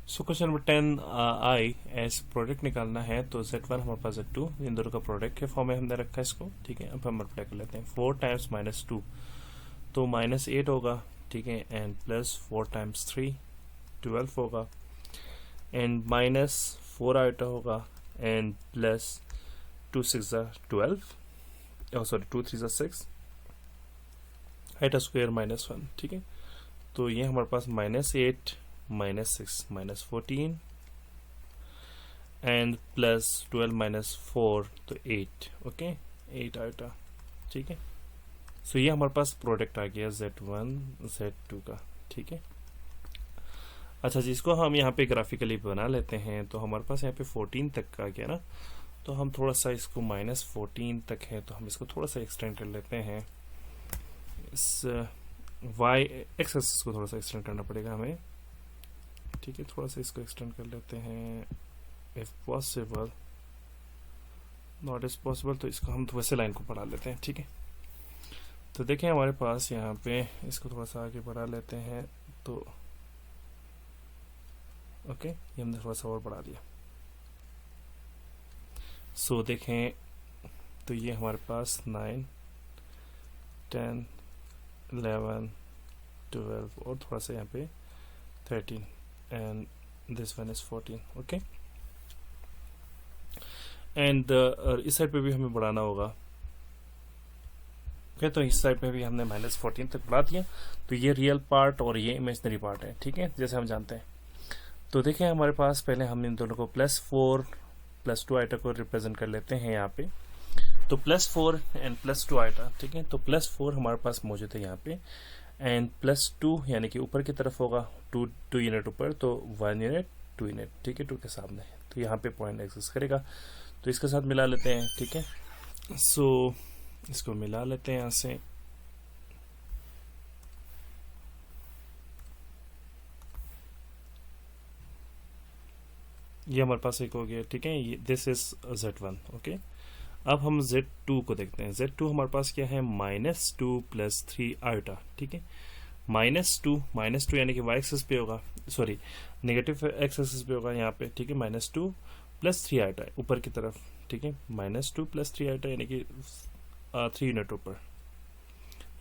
So question number 10 I S product निकालना है, तो z1 हमारे पास z2 इन दोनों का प्रोडक्ट के फॉर्म में हमने रखा है इसको। ठीक है, अब हम मल्टीप्लाई कर लेते हैं। 4 टाइम्स -2 तो -8 होगा। ठीक है, एंड प्लस 4 टाइम्स 3 12 होगा, एंड -4 आइटा होगा, and plus 2 6 12 sorry 2 3 6 iota square -1। ठीक है, तो ये हमारे पास -8 -6 -14 एंड प्लस 12 -4 तो 8। Okay, 8 iota. ठीक है, सो ये हमारे पास प्रोडक्ट आ गया z1 z2 का। ठीक है, अच्छा जी, इसको हम यहाँ पे ग्राफिकली बना लेते हैं। तो हमारे पास यहाँ पे 14 तक का गया ना, तो हम थोड़ा सा इसको -14 तक है, तो हम इसको थोड़ा सा एक्सटेंड कर लेते हैं। इस y एक्स एक्सिस को थोड़ा सा एक्सटेंड करना पड़ेगा हमें। ठीक है, थोड़ा सा इसको एक्सटेंड कर लेते हैं, if possible. Not is possible तो इसको हम वैसे लाइन को बढ़ा लेते हैं। ठीक है, तो देखें हमारे पास यहाँ पे इसको थोड़ा सा आगे बढ़ा लेते हैं, तो ओके, ये हमने थोड़ा सा और बढ़ा दिया। सो देखें, तो ये हमारे पास 9 10 11 12 और थोड़ा सा यहाँ पे 13 and this one is 14। Okay, and इस साइड पे भी हमें बढ़ाना होगा। ओके, तो इस साइड पे भी हमने -14 तक बढ़ा दिया। तो ये रियल पार्ट और ये इमेजिनरी पार्ट है। ठीक है, जैसे हम जानते हैं। तो देखें हमारे पास पहले हम इन दोनों को +4 +2 आइटा को रिप्रेजेंट कर लेते हैं यहाँ पे। तो +4 एंड +2 आइटा। ठीक है, तो +4 हमारे पास मौजूद है यहाँ पे, एंड +2 यानी कि ऊपर की तरफ होगा, 2 यूनिट ऊपर, तो 1 यूनिट 2 यूनिट। ठीक है, 2 के सामने, तो यहाँ पे पॉइंट एग्जिस्ट करेगा, तो इसके साथ मिला लेते हैं। ठीक है, सो इसको मिला लेते हैं यहाँ से। ये हमारे पास एक हो गया। ठीक है, ये दिस इज z1। ओके, अब हम z2 को देखते हैं। z2 हमारे पास क्या है, -2 + 3 आइटा। ठीक है, -2 यानी कि y एक्सिस पे होगा, सॉरी नेगेटिव x एक्सिस पे होगा यहाँ पे। ठीक है, -2 + 3 आइटा ऊपर की तरफ। ठीक है, -2 + 3 आइटा यानी कि 3 यूनिट ऊपर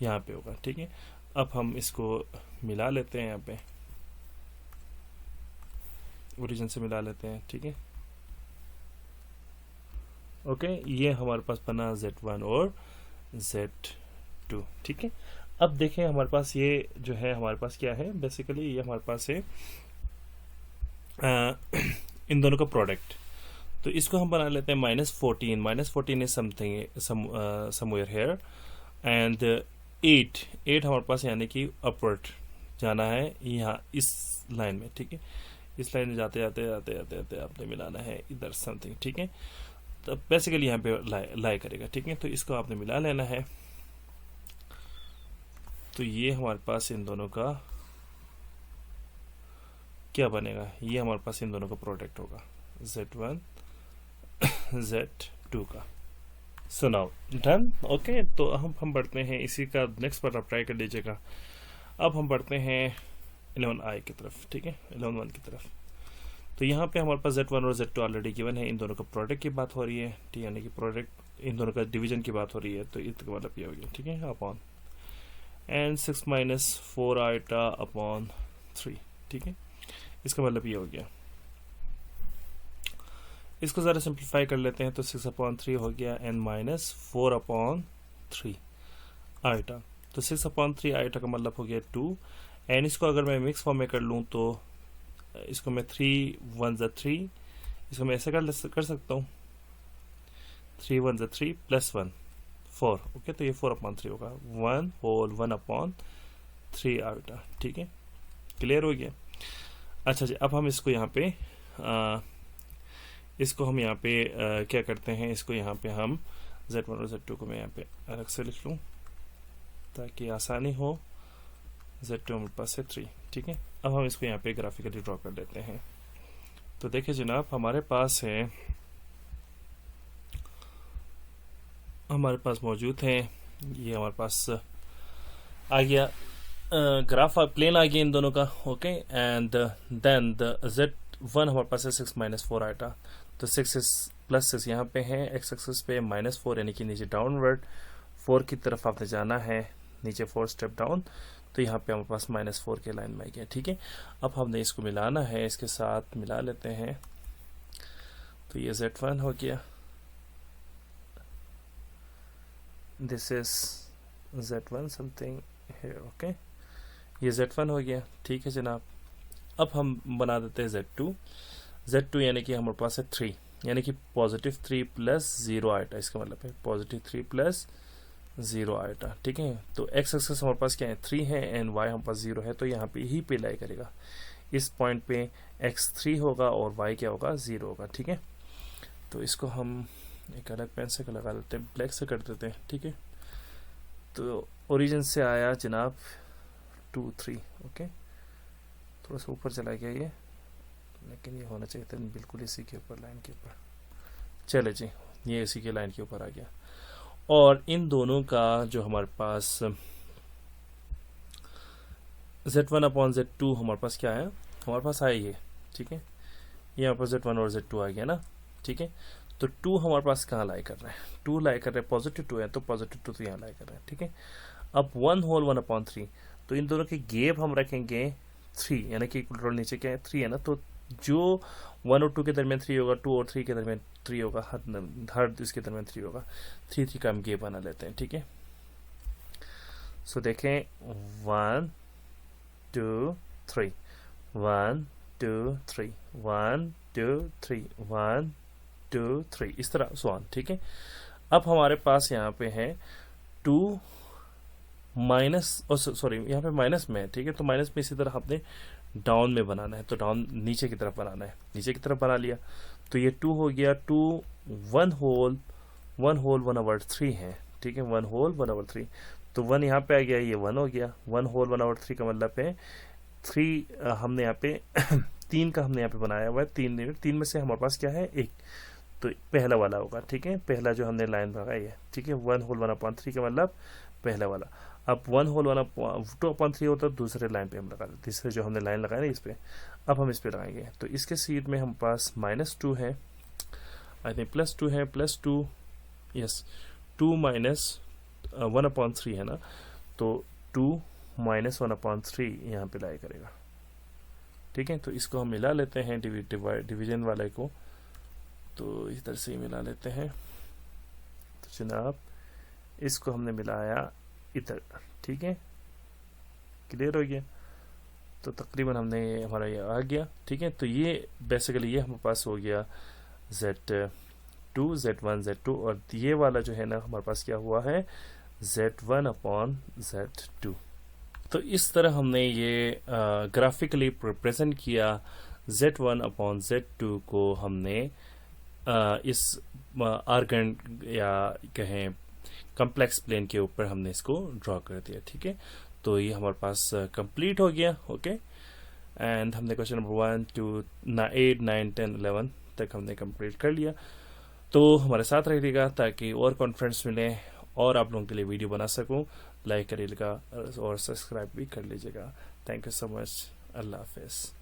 यहाँ पे होगा। ठीक है, अब हम इसको मिला लेते हैं यहाँ पे, ओरिजिन से मिला लेते हैं। ठीक है, ओके, ये हमारे पास बना z1 और z2। ठीक है, अब देखें हमारे पास ये जो है, हमारे पास क्या है, बेसिकली ये हमारे पास है इन दोनों का प्रोडक्ट। तो इसको हम बना लेते हैं -14 is something somewhere here, and 8 हमारे पास यानी कि अपवर्ड जाना है यहाँ इस लाइन में। ठीक है, इस लाइन में जाते जाते जाते जाते जाते आपने मिलाना है इधर समथिंग। ठीक है, तो बेसिकली यहाँ पे लाई करेगा। ठीक है, तो इसको आपने मिला लेना है। तो ये हमारे पास इन दोनों का क्या बनेगा, ये हमारे पास इन दोनों का प्रोडक्ट होगा, z1 z2 का। So now done. ओके, तो हम बढ़ते हैं, इसी का नेक्स्ट पार्ट आप ट्राई कर लीजिएगा। अब हम बढ़ते हैं 11i की तरफ। ठीक है, 11 की तरफ। तो यहाँ पे हमारे पास z1 और z2 ऑलरेडी गिवन है, इन दोनों का प्रोडक्ट की बात हो रही है। ठीक, यानी कि प्रोडक्ट इन दोनों का डिवीजन की बात हो रही है, तो इसका मतलब ये हो गया। ठीक है, अपॉन एंड 6 - 4 आइटा अपॉन 3। ठीक है, इसका मतलब ये हो गया। इसको ज़रा सिंप्लीफाई कर लेते हैं, तो 6/3 हो गया, एंड -4/3 आइटा। तो 6/3 आइटा का मतलब हो गया 2, एंड इसको अगर मैं मिक्स फॉर्म में कर लूँ, तो इसको मैं 3 1 3, इसको मैं ऐसे कर सकता हूँ, 3 1 3 +1 4। ओके, तो ये 4/3 होगा, 1 होल 1/3 आइटा। ठीक है, क्लियर हो गया। अच्छा जी, अब हम इसको यहाँ पे क्या करते हैं, इसको यहाँ पे हम z1 और z2 को मैं यहाँ पे अलग से लिख लूँ ताकि आसानी हो। z2 हमारे पास है 3। ठीक है, अब हम इसको यहाँ पे ग्राफिकली ड्रॉ कर लेते हैं। तो देखिए जनाब, हमारे पास मौजूद है, ये हमारे पास आ गया ग्राफ प्लेन आ गया इन दोनों का, okay. And then the z1 हमारे पास है 6 - 4 आइटा, तो 6 +6 यहाँ पे है, x एक्सिस पे -4 यानी कि नीचे डाउनवर्ड 4 की तरफ आपने जाना है, नीचे 4 स्टेप डाउन, तो यहाँ पे हमारे पास -4 के लाइन में आ गया, ठीक है। अब हमने इसको मिलाना है, इसके साथ मिला लेते हैं, तो ये z1 हो गया, दिस इज z1 समथिंग है, ओके, ये z1 हो गया, ठीक है जनाब। अब हम बना देते हैं z2 यानी कि हमारे पास है 3, यानी कि +3 + 0 आइटा, इसका मतलब है +3 + 0 आइटा, ठीक है। तो x एक्सिस हमारे पास क्या है 3 है एंड y हमारे पास 0 है, तो यहाँ पे यही पे लाई करेगा, इस पॉइंट पे x 3 होगा और y क्या होगा 0 होगा, ठीक है। तो इसको हम एक अलग पेन से लगा देते हैं, ब्लैक से कर देते हैं, ठीक है। तो ओरिजिन से आया जनाब 2 3, ओके, थोड़ा सा ऊपर चला गया ये, लेकिन ये होना चाहिए था बिल्कुल इसी के ऊपर, लाइन के ऊपर, चले जी, ये इसी के लाइन के ऊपर आ गया। और इन दोनों का जो हमारे पास z1/z2 हमारे पास क्या है, हमारे पास आया ये, ठीक है, ये हमारे पास z1 और z2 आ गया ना, ठीक है। तो 2 हमारे पास कहाँ लाई कर रहा है, 2 लाई कर रहा है, +2 है तो +2 तो यहाँ लाई कर रहा है, ठीक है। अब 1/1/3, तो इन दोनों के गैप हम रखेंगे 3, यानी कि कंट्रोल नीचे क्या है 3 है ना, तो जो 1 और 2 के दरमियान 3 होगा, 2 और 3 के दरमियान 3 होगा, हर इसके दरमियान 3 होगा, 3 का हम गैप बना लेते हैं, ठीक है। सो देखें 1 2 3 1 2 3 1 2 3 1 2 3, इस तरह सॉन, ठीक है। अब हमारे पास यहाँ पे है 2 सॉरी यहाँ पे माइनस में है, ठीक है, तो माइनस में इसी तरह आपने डाउन में बनाना है, तो डाउन नीचे की तरफ बनाना है, नीचे की तरफ बना लिया, तो ये 2 हो गया, 2 1 होल 1/3 है, ठीक है, 1 होल 1/3, तो 1 यहाँ पे आ गया, ये 1 हो गया, 1 होल 1/3 का मतलब है 3 हमने यहाँ पे 3 का हमने यहाँ पे बनाया हुआ है, 3 में से हमारे पास क्या है 1, तो पहला वाला होगा, ठीक है, पहला जो हमने लाइन लगाई है, ठीक है, 1 होल 1/3 का मतलब पहला वाला। अब 1 होल 2/3 होता है, दूसरे लाइन पे हम लगा देते, तीसरे जो हमने लाइन लगाई ना इस पे, अब हम इस पे लगाएंगे, तो इसके सीट में हम पास -2 है, आई थिंक +2 है, +2 यस 2 - 1/3 है ना, तो 2 - 1/3 यहाँ पे लाई करेगा, ठीक है। तो इसको हम मिला लेते हैं डिवीजन वाले को, तो इस तरह से ही मिला लेते हैं, तो जनाब इसको हमने मिलाया इधर, ठीक है, क्लियर हो गया, तो तकरीबन हमने हमारा ये आ गया, ठीक है। तो ये बेसिकली ये हमारे पास हो गया z2 z1 z2, और ये वाला जो है ना हमारे पास क्या हुआ है z1/z2। तो इस तरह हमने ये ग्राफिकली रिप्रेजेंट किया z1/z2 को, हमने इस आर्गन या कहें कम्प्लेक्स प्लेन के ऊपर हमने इसको ड्रॉ कर दिया, ठीक है। तो ये हमारे पास कंप्लीट हो गया, ओके। एंड हमने क्वेश्चन नंबर 1 to 8 9 10 11 तक हमने कंप्लीट कर लिया। तो हमारे साथ रहिएगा ताकि और कॉन्फिडेंस मिले और आप लोगों के लिए वीडियो बना सकूं। लाइक करिएगा और सब्सक्राइब भी कर लीजिएगा। Thank you so much. अल्लाह हाफिज़।